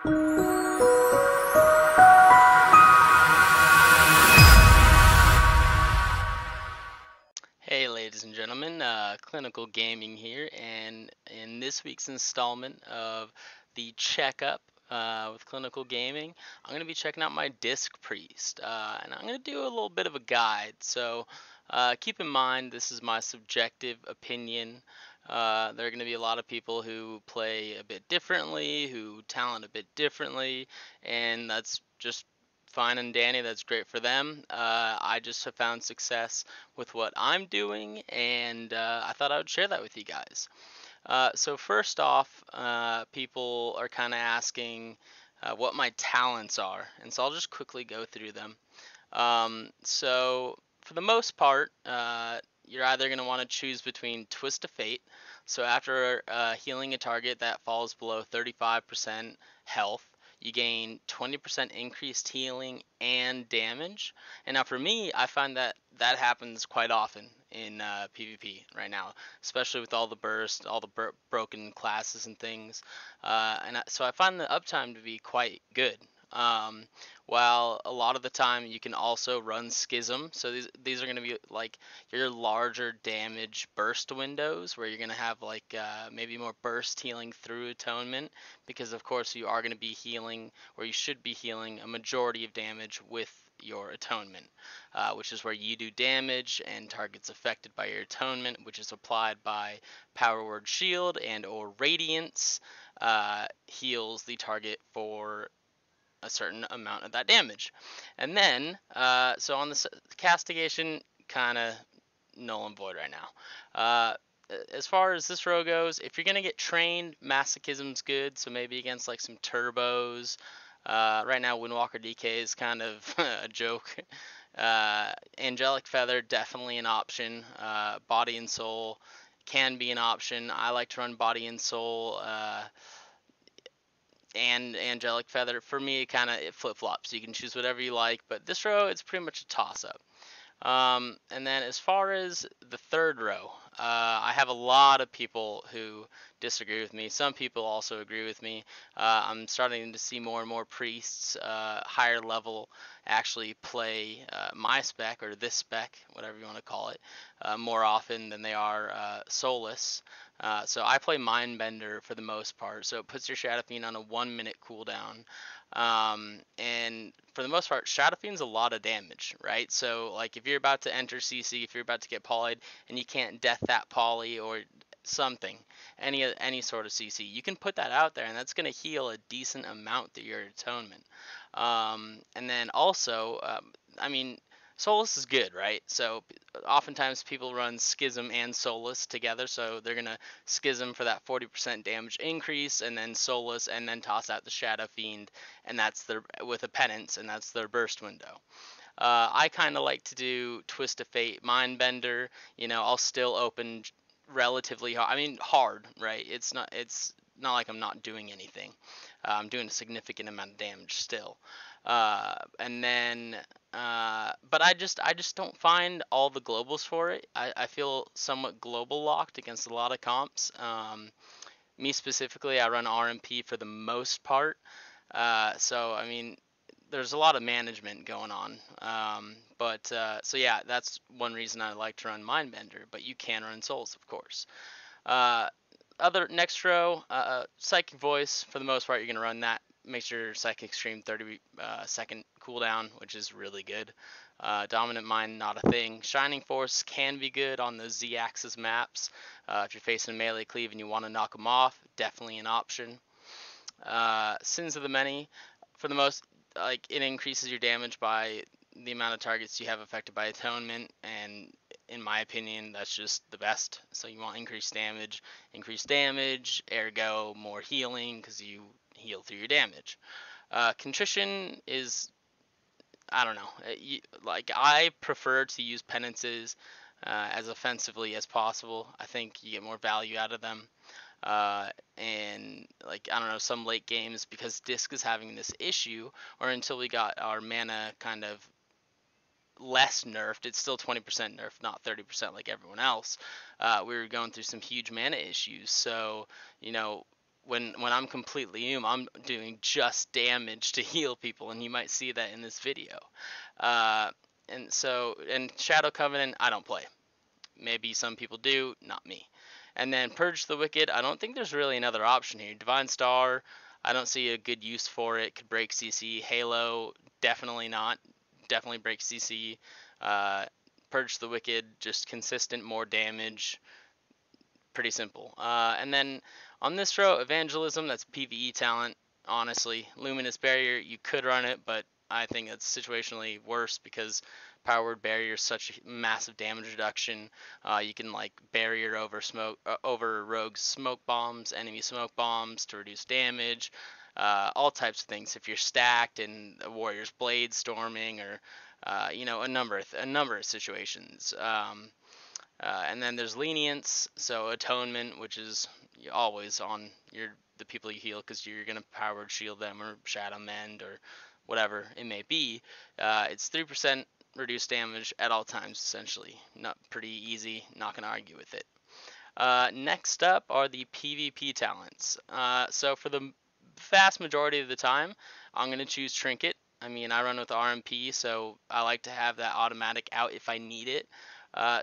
Hey, ladies and gentlemen, Clinical Gaming here, and in this week's installment of the checkup with Clinical Gaming, I'm going to be checking out my Disc Priest, and I'm going to do a little bit of a guide. So keep in mind, this is my subjective opinion. There are going to be a lot of people who play a bit differently, who talent a bit differently, and that's just fine and dandy. That's great for them. I just have found success with what I'm doing, and I thought I would share that with you guys. So first off, people are kind of asking what my talents are, and so I'll just quickly go through them. So for the most part, you're either going to want to choose between Twist of Fate. So after healing a target that falls below 35% health, you gain 20% increased healing and damage. And now for me, I find that that happens quite often in PvP right now, especially with all the burst, all the broken classes and things. So I find the uptime to be quite good. Um, while a lot of the time you can also run Schism. So these are going to be like your larger damage burst windows where you're going to have like maybe more burst healing through Atonement, because of course you are going to be healing, or you should be healing, a majority of damage with your Atonement, which is where you do damage and targets affected by your Atonement, which is applied by Power Word Shield and or Radiance, heals the target for a certain amount of that damage. And then, so on the castigation, kind of null and void right now. As far as this row goes, if you're going to get trained, Masochism's good, so maybe against like some turbos. Right now, Windwalker DK is kind of a joke. Angelic Feather, definitely an option. Body and Soul can be an option. I like to run Body and Soul. And Angelic Feather. For me, it flip flops. You can choose whatever you like, but this row, it's pretty much a toss up. And then as far as the third row, I have a lot of people who disagree with me. Some people also agree with me. I'm starting to see more and more priests, higher level, actually play my spec, or this spec, whatever you want to call it, more often than they are Soulless. So I play Mindbender for the most part, so it puts your Shadow Fiend on a 1 minute cooldown. And for the most part, Shadow Fiend's a lot of damage, right? So like if you're about to enter CC, if you're about to get polyed and you can't death that poly or something, any sort of CC, you can put that out there, and that's going to heal a decent amount through your Atonement. And then also, I mean, Solus is good, right? So oftentimes people run Schism and Solus together, so they're gonna Schism for that 40% damage increase, and then Solus, and then toss out the Shadow Fiend, and that's their, with a Penance, and that's their burst window. I kind of like to do Twist of Fate, Mindbender. You know, I'll still open relatively hard. I mean, hard, right? It's not like I'm not doing anything. I'm doing a significant amount of damage still. And then, but I just don't find all the globals for it. I feel somewhat global locked against a lot of comps. Me specifically, I run RMP for the most part. So I mean, there's a lot of management going on. So yeah, that's one reason I like to run Mindbender. But you can run Souls, of course. Uh, Other next row, Psychic Voice. For the most part, you're gonna run that. Makes your Psychic Stream 30-second cooldown, which is really good. Dominant Mind, not a thing. Shining Force can be good on the Z-axis maps. If you're facing a melee cleave and you want to knock them off, definitely an option. Sins of the Many, for the most, like, it increases your damage by the amount of targets you have affected by Atonement, and in my opinion, that's just the best. So you want increased damage, ergo more healing, because you heal through your damage. Contrition is, I don't know, like, I prefer to use penances as offensively as possible. I think you get more value out of them. And like, I don't know, some late games, because Disc is having this issue, or until we got our mana kind of less nerfed, it's still 20% nerfed, not 30% like everyone else. We were going through some huge mana issues. So, you know, when I'm completely I'm doing just damage to heal people, and you might see that in this video. Uh, and Shadow Covenant, I don't play. Maybe some people do, not me. And then Purge the Wicked, I don't think there's really another option here. Divine Star, I don't see a good use for it. Could break CC. Halo, definitely not. Definitely break CC. Uh, Purge the Wicked, just consistent, more damage. Pretty simple. And then on this row, Evangelism, that's PvE talent, honestly. Luminous Barrier, you could run it, but I think it's situationally worse because Power Word Barrier is such a massive damage reduction. You can like barrier over rogues' smoke bombs, enemy smoke bombs to reduce damage, all types of things. If you're stacked and a warrior's blade storming, or a number of situations. And then there's lenience, so atonement, which is always on the people you heal because you're gonna power word shield them or shadow mend or whatever it may be. It's 3% reduced damage at all times, essentially. Not pretty easy. Not gonna argue with it. Next up are the PvP talents. So for the vast majority of the time, I'm gonna choose Trinket. I mean, I run with RMP, so I like to have that automatic out if I need it.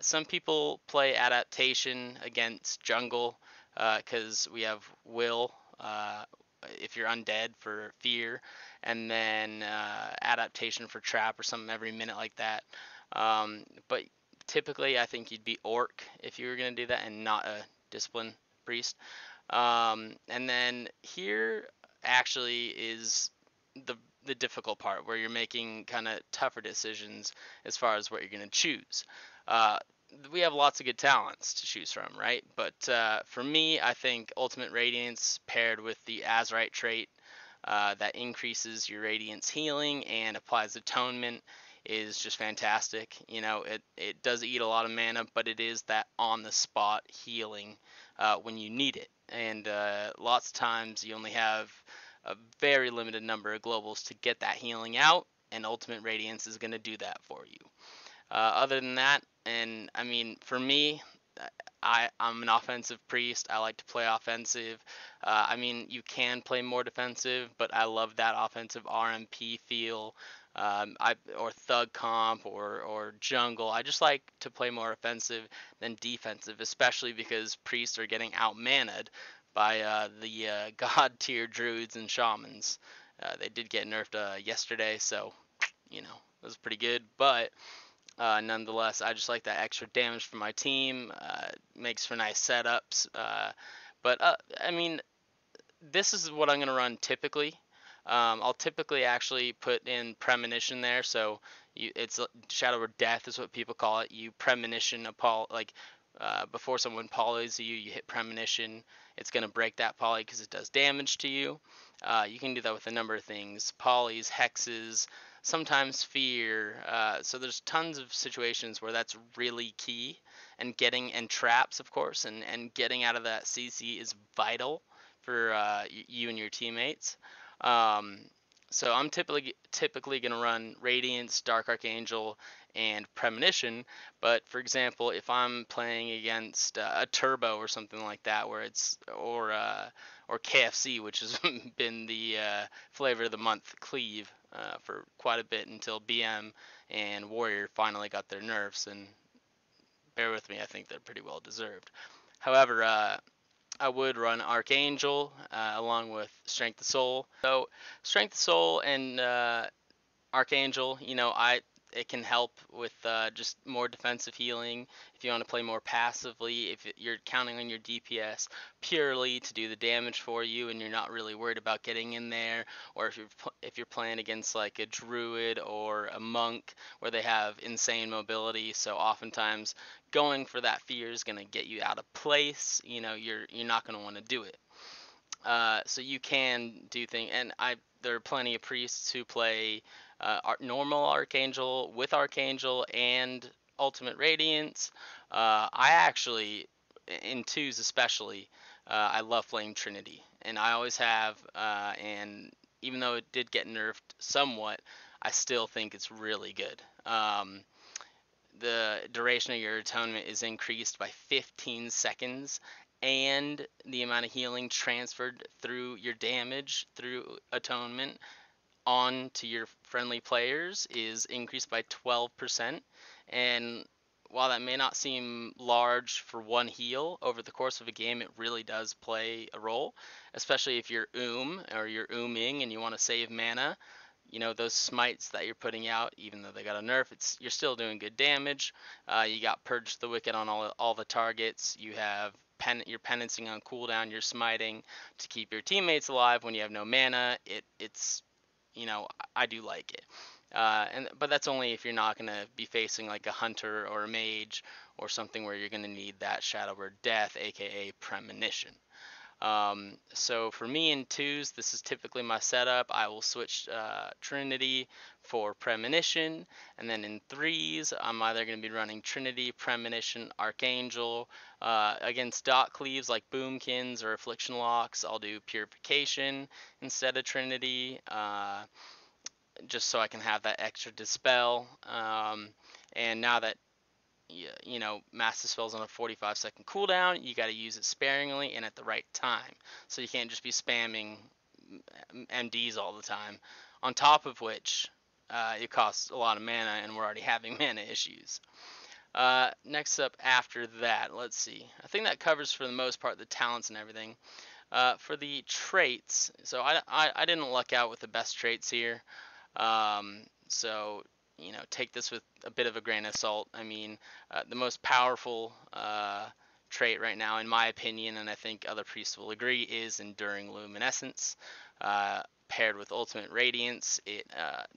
Some people play adaptation against jungle because we have will if you're undead for fear, and then adaptation for trap or something every minute like that. But typically, I think you'd be orc if you were gonna do that, and not a discipline priest. And then here actually is the difficult part where you're making kind of tougher decisions as far as what you're going to choose. Uh, we have lots of good talents to choose from, right? But for me, I think Ultimate Radiance paired with the Azerite trait that increases your Radiance healing and applies Atonement is just fantastic. It does eat a lot of mana, but it is that on the spot healing when you need it. And lots of times you only have a very limited number of globals to get that healing out, and Ultimate Radiance is going to do that for you. Other than that, and I mean, for me, I'm an offensive priest. I like to play offensive. I mean, you can play more defensive, but I love that offensive RMP feel. Or thug comp or jungle. I just like to play more offensive than defensive, especially because priests are getting outmaned by the god tier druids and shamans. They did get nerfed yesterday, so it was pretty good. But nonetheless, I just like that extra damage for my team. Makes for nice setups. But I mean, this is what I'm going to run typically. I'll typically actually put in premonition there, so it's shadow or death is what people call it. You premonition before someone polys you, you hit premonition. It's going to break that poly because it does damage to you. You can do that with a number of things: polys, hexes, sometimes fear. So there's tons of situations where that's really key, and traps, of course, and getting out of that CC is vital for you and your teammates. So I'm typically going to run Radiance, Dark Archangel, and Premonition. But for example, if I'm playing against a Turbo or something like that, where it's or KFC, which has been the flavor of the month, Cleave, for quite a bit until BM and Warrior finally got their nerfs, and bear with me, I think they're pretty well deserved. However, I would run Archangel along with Strength of Soul. So Strength of Soul and Archangel, it can help with just more defensive healing if you want to play more passively, if you're counting on your DPS purely to do the damage for you and you're not really worried about getting in there, or if you're playing against like a druid or a monk where they have insane mobility, so oftentimes going for that fear is going to get you out of place. You're not going to want to do it. So you can do things, and there are plenty of priests who play normal Archangel with Archangel and Ultimate Radiance. I actually, in twos especially, I love playing Trinity, and I always have. And even though it did get nerfed somewhat, I still think it's really good. The duration of your atonement is increased by 15 seconds and the amount of healing transferred through your damage through atonement on to your friendly players is increased by 12%. And while that may not seem large for one heal, over the course of a game, it really does play a role, especially if you're or you're ooming and you want to save mana. You know, those smites that you're putting out, even though they got a nerf, you're still doing good damage. You got Purge the Wicked on all the targets. You have you're penancing on cooldown. You're smiting to keep your teammates alive when you have no mana. It's you know, I do like it. But that's only if you're not gonna be facing like a hunter or a mage or something where you're gonna need that Shadow Word Death, aka Premonition. So for me in twos, this is typically my setup. I will switch Trinity for Premonition, and then in threes, I'm either going to be running Trinity, Premonition, Archangel. Against dot cleaves like Boomkins or Affliction Locks, I'll do Purification instead of Trinity, just so I can have that extra Dispel. And now that you know, Mass Dispel's on a 45-second cooldown, you got to use it sparingly and at the right time. So you can't just be spamming MDs all the time. On top of which, it costs a lot of mana, and we're already having mana issues. Next up after that, let's see. I think that covers for the most part the talents and everything. For the traits, so I didn't luck out with the best traits here. So you know, take this with a bit of a grain of salt. I mean, the most powerful trait right now, in my opinion, and I think other priests will agree, is Enduring Luminescence. Paired with Ultimate Radiance,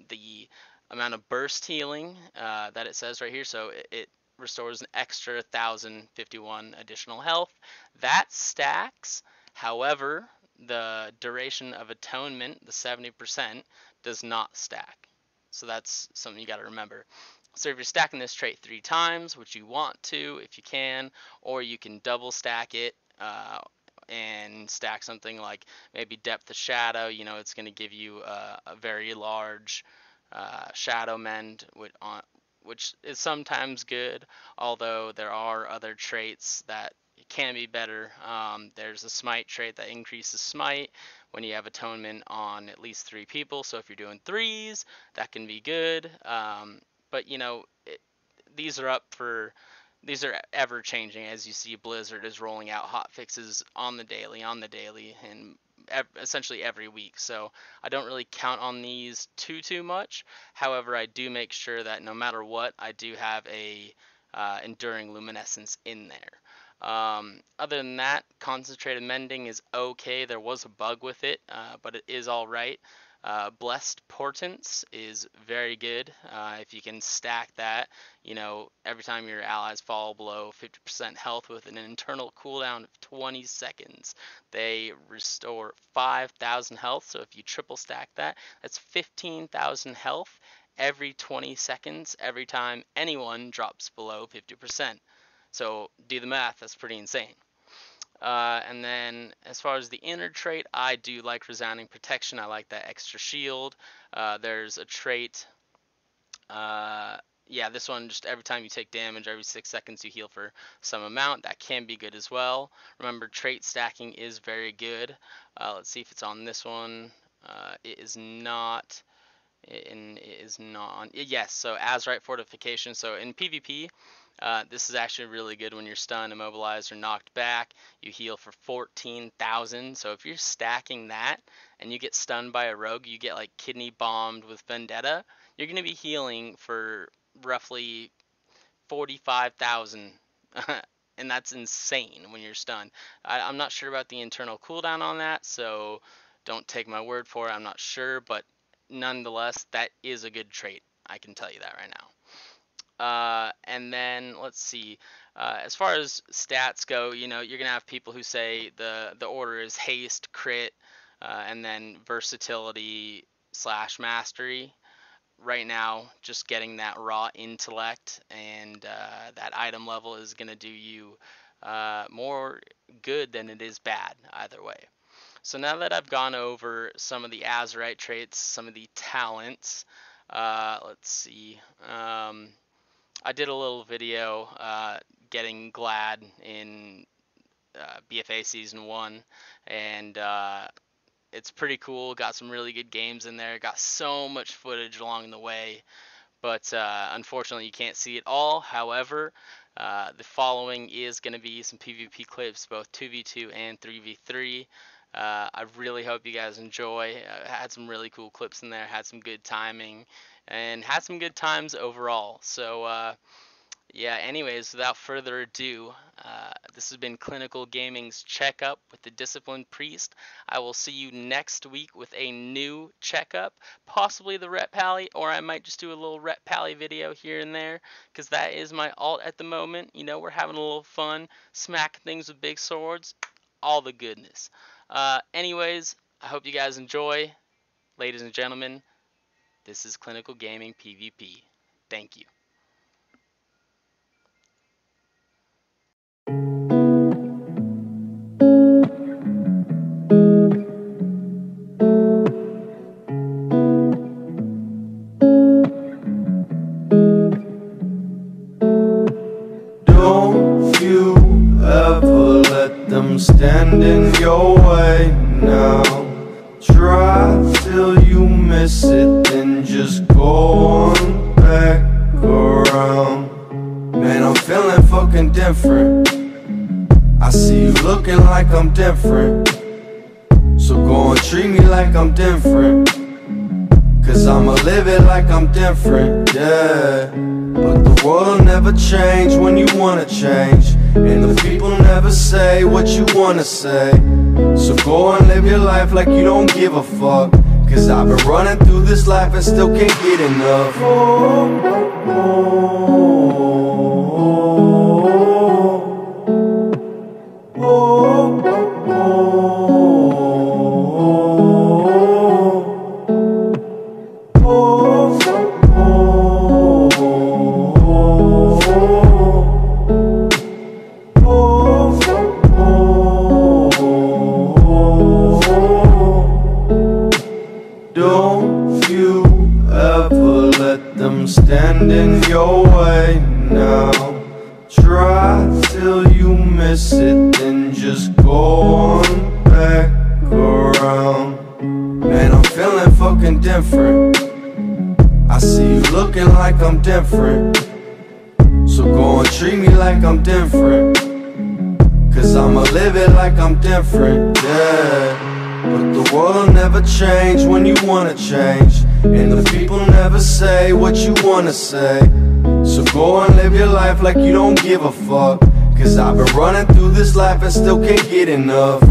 the amount of burst healing that it says right here, so it restores an extra 1,051 additional health. That stacks. However, the duration of atonement, the 70%, does not stack. So that's something you got to remember. So if you're stacking this trait 3 times, which you want to if you can, or you can double stack it and stack something like maybe Depth of Shadow, you know, it's going to give you a very large Shadow Mend which is sometimes good, although there are other traits that can be better. There's a Smite trait that increases Smite when you have Atonement on at least 3 people, so if you're doing threes, that can be good. But you know, these are ever changing. As you see, Blizzard is rolling out hot fixes on the daily, and essentially every week. So I don't really count on these too much. However, I do make sure that no matter what, I do have a Enduring Luminescence in there. Other than that, Concentrated Mending is okay. There was a bug with it, but it is all right. Blessed Portents is very good. If you can stack that, you know, every time your allies fall below 50% health with an internal cooldown of 20 seconds, they restore 5,000 health. So if you triple stack that, that's 15,000 health every 20 seconds, every time anyone drops below 50%. So do the math, that's pretty insane. And then as far as the inner trait, I do like Resounding Protection. I like that extra shield. There's a trait, yeah, this one, just every time you take damage, every 6 seconds you heal for some amount. That can be good as well. Remember, trait stacking is very good. Let's see if it's on this one. It is not. It is not on. Yes, so Azerite Fortification. So in PvP, this is actually really good when you're stunned, immobilized, or knocked back. You heal for 14,000. So if you're stacking that and you get stunned by a rogue, you get like kidney bombed with Vendetta, you're going to be healing for roughly 45,000. And that's insane when you're stunned. I'm not sure about the internal cooldown on that, so don't take my word for it. I'm not sure, but nonetheless, that is a good trait. I can tell you that right now. And then let's see. As far as stats go, you know, you're gonna have people who say the order is haste, crit, and then versatility / mastery. Right now, just getting that raw intellect and that item level is gonna do you more good than it is bad either way. So now that I've gone over some of the Azerite traits, some of the talents, let's see. I did a little video getting Glad in BFA Season 1, and it's pretty cool. Got some really good games in there. Got so much footage along the way, but unfortunately you can't see it all. However, the following is going to be some PvP clips, both 2v2 and 3v3. I really hope you guys enjoy. Had some really cool clips in there, had some good timing, and had some good times overall. So yeah, anyways, without further ado, this has been Clinical Gaming's Checkup with the Disciplined Priest. I will see you next week with a new checkup, possibly the Rep Pally, or I might just do a little Rep Pally video here and there, because that is my alt at the moment. You know, we're having a little fun, smacking things with big swords, all the goodness. Anyways, I hope you guys enjoy. Ladies and gentlemen, this is Clinical Gaming PvP. Thank you. Don't you ever let them stand in your way now. Try till you miss it, then just go on back around. Man, I'm feeling fucking different. I see you looking like I'm different, so go and treat me like I'm different, cause I'ma live it like I'm different, yeah. But the world will never change when you wanna change, and the people never say what you wanna say. So go and live your life like you don't give a fuck, cause I've been running through this life and still can't get enough. Don't you ever let them stand in your way now. Try till you miss it, then just go on back around. Man, I'm feeling fucking different. I see you looking like I'm different, so go and treat me like I'm different, cause I'ma live it like I'm different, yeah. But the world will never change when you wanna change, and the people never say what you wanna say. So go and live your life like you don't give a fuck, cause I've been running through this life and still can't get enough.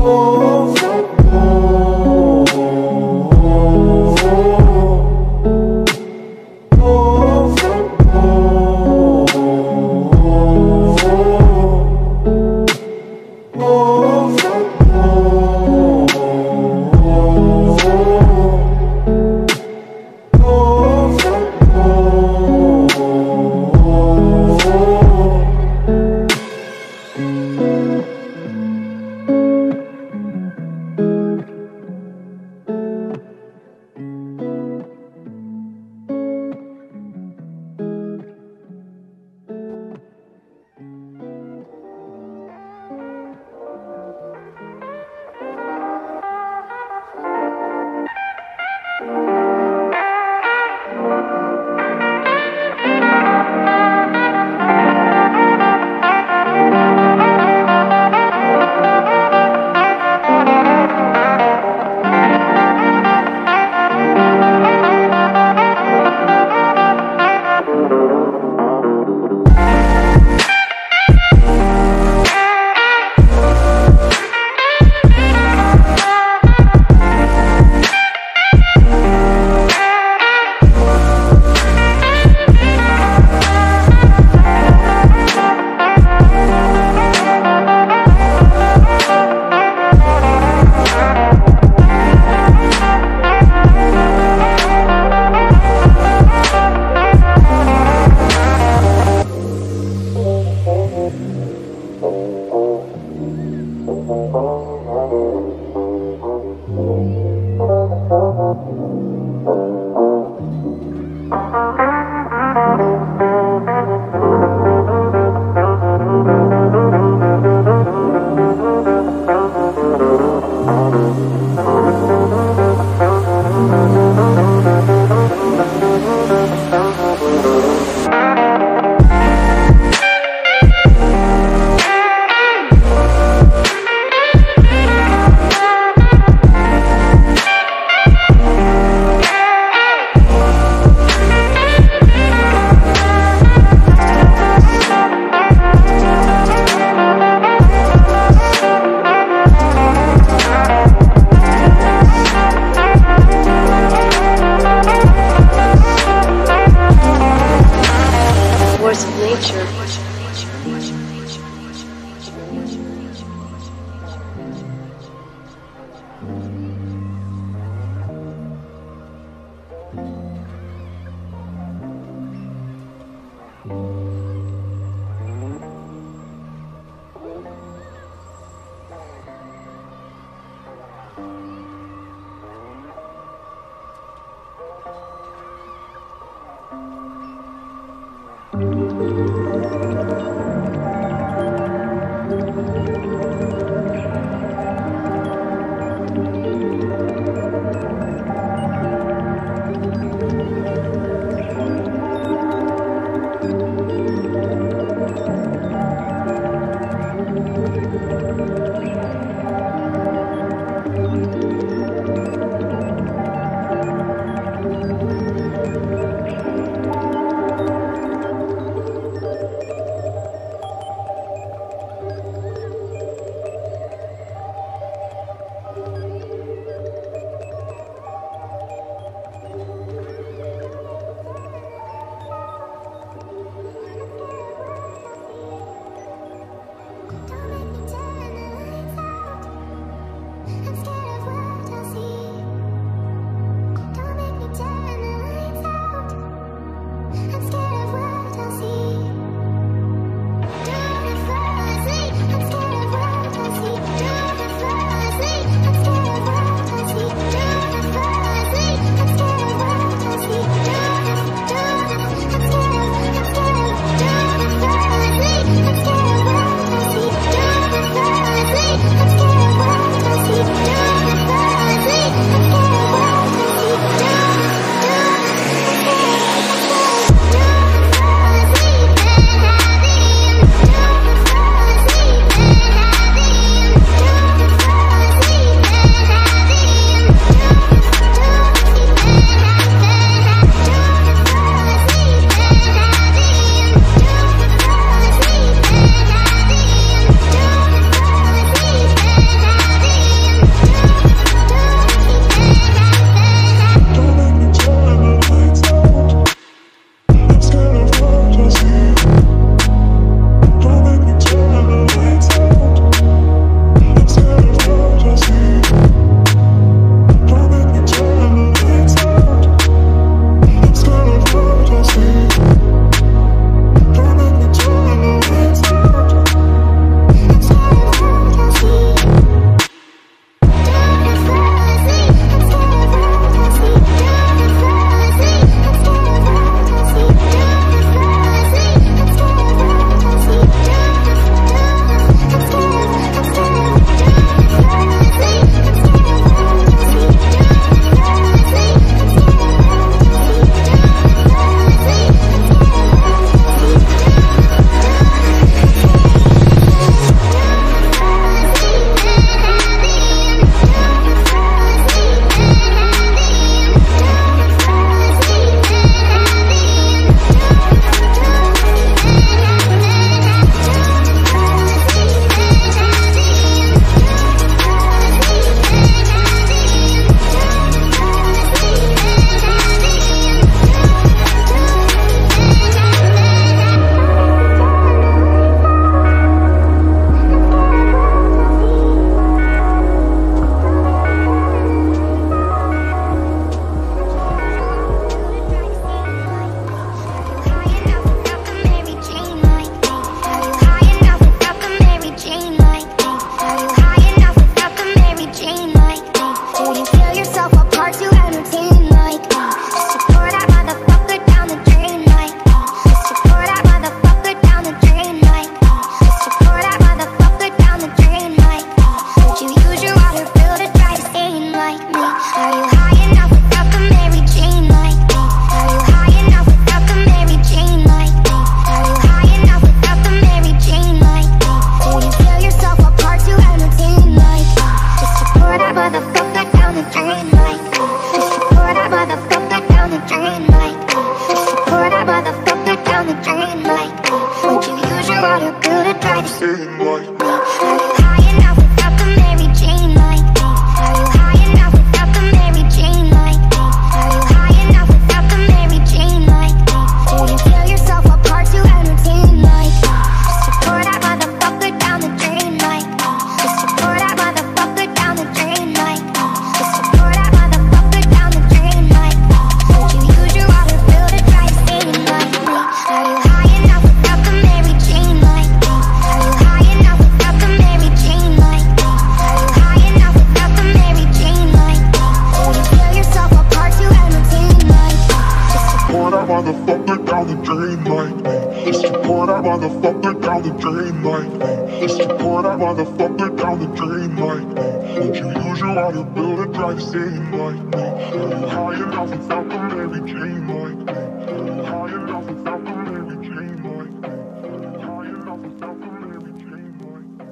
motherfucker down the drain like me. Just to pour that motherfucker down the drain like me. Won't you use your water bill to drive the same like me? Are you high enough without the Mary Jane like me? Are you high enough without the Mary Jane like me? Are you high enough without the Mary Jane like me?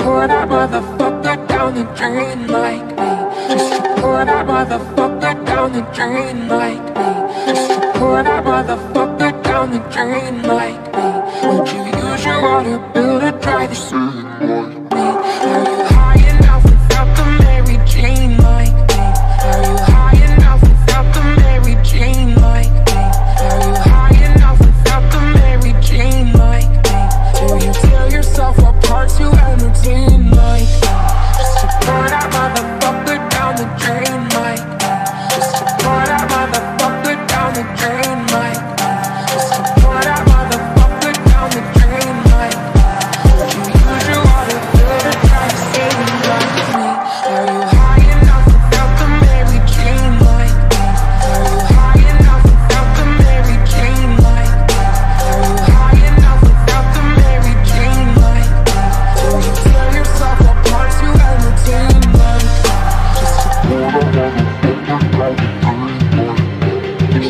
Pour that motherfucker down the drain like me. Just to pour that motherfucker down the drain like me. Just to pour that motherfucker down the drain like me. Won't you use your water bill to dry the same like me? Are you high enough without the Mary Jane like me? Are you high enough without the Mary Jane like me? Are you high enough without the Mary Jane like me? Do you tear yourself apart to entertain like me? Just to pour that motherfucker down the drain like me. Just to pour that motherfucker down the drain like me. Just to pour that motherfucker down the drain like me. Would you use your water bill to try to save me like me? Are you high enough without the Mary Jane like me? Are you high enough without the Mary Jane like me? Are you high enough without the Mary Jane like me? Do you tear yourself apart to entertain like me? Just to pour that motherfucker down the drain like me. Just to pour that motherfucker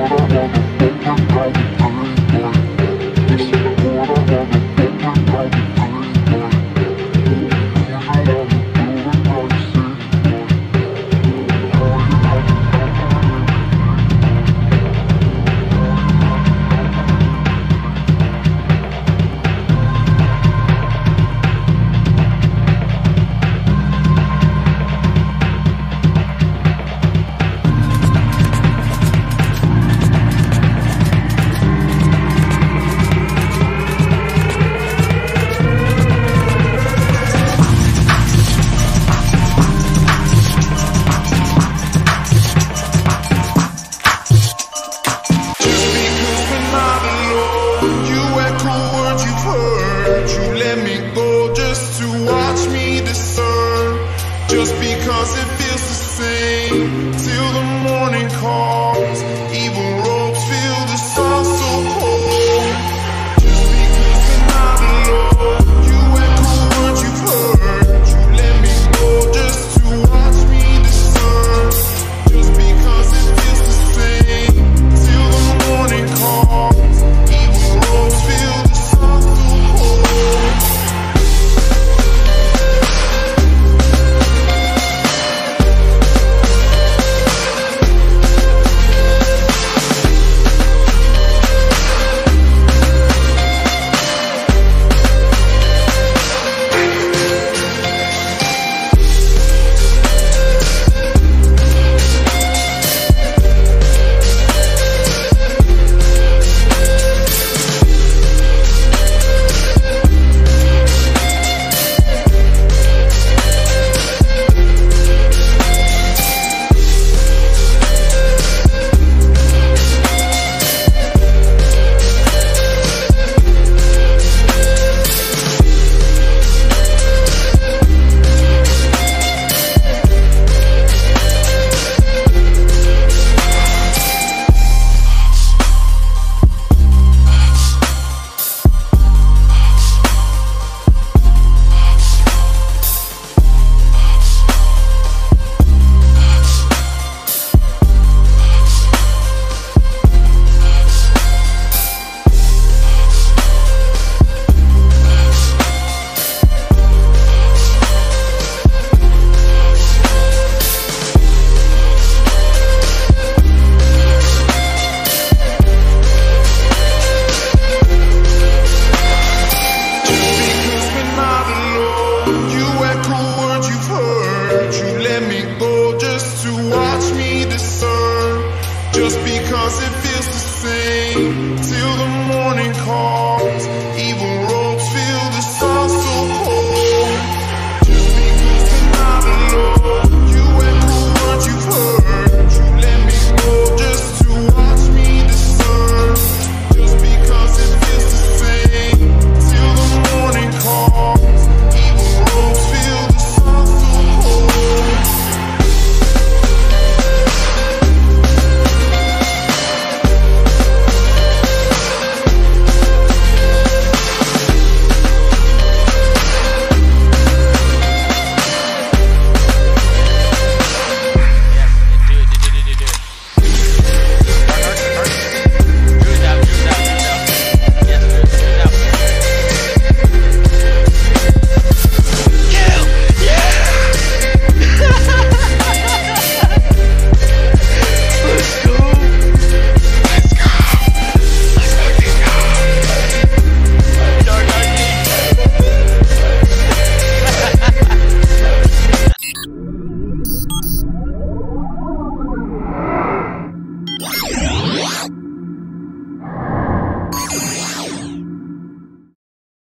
down the drain like me. Just to pour that motherfucker down the drain like me. Just because it feels the same till the